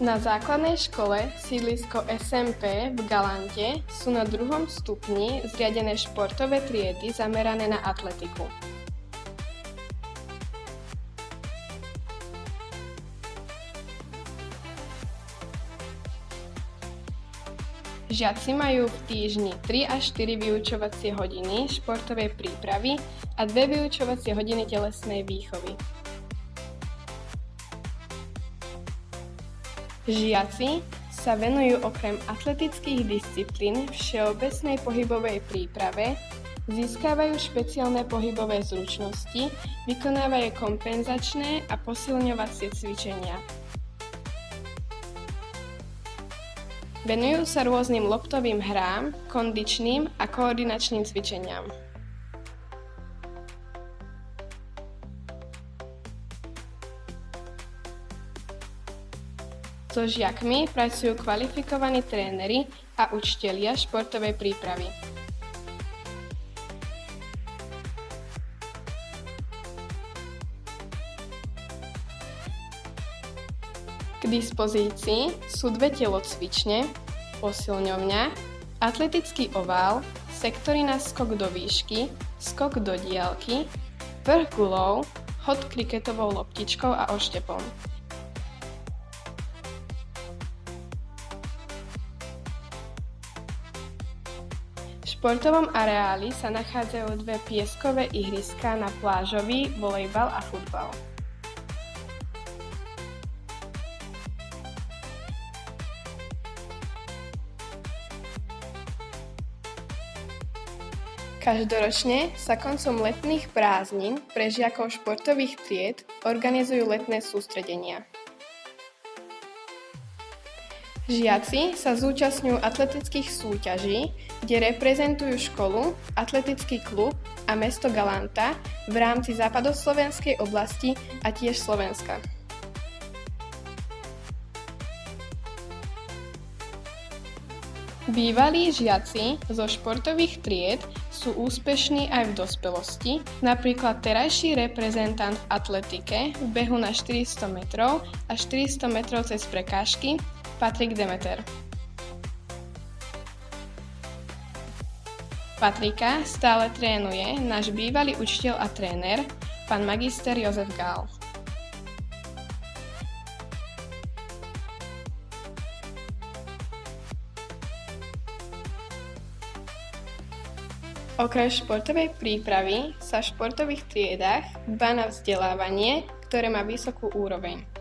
Na základnej škole sídlisko SMP v Galante sú na 2. stupni zriadené športové triedy zamerané na atletiku. Žiaci majú v týždni 3 až 4 vyučovacie hodiny športovej prípravy a 2 vyučovacie hodiny telesnej výchovy. Žiaci sa venujú okrem atletických disciplín všeobecnej pohybovej príprave, získavajú špeciálne pohybové zručnosti, vykonávajú kompenzačné a posilňovacie cvičenia. Venujú sa rôznym loptovým hrám, kondičným a koordinačným cvičeniam. So žiakmi pracujú kvalifikovaní tréneri a učitelia športovej prípravy. K dispozícii sú 2 telocvične, posilňovňa, atletický ovál, sektory na skok do výšky, skok do diaľky, vrch guľou, hod kriketovou loptičkou a oštepom. V športovom areáli sa nachádzajú 2 pieskové ihriská na plážový volejbal a futbal. Každoročne sa koncom letných prázdnin pre žiakov športových tried organizujú letné sústredenia. Žiaci sa zúčastňujú atletických súťaží, kde reprezentujú školu, atletický klub a mesto Galanta v rámci západoslovenskej oblasti a tiež Slovenska. Bývalí žiaci zo športových tried sú úspešní aj v dospelosti, napríklad terajší reprezentant v atletike v behu na 400 metrov a 400 metrov cez prekážky Patrik Demeter. Patrika stále trénuje náš bývalý učiteľ a tréner, pán magister Jozef Gál. Okrem športovej prípravy sa v športových triedách dbá na vzdelávanie, ktoré má vysokú úroveň.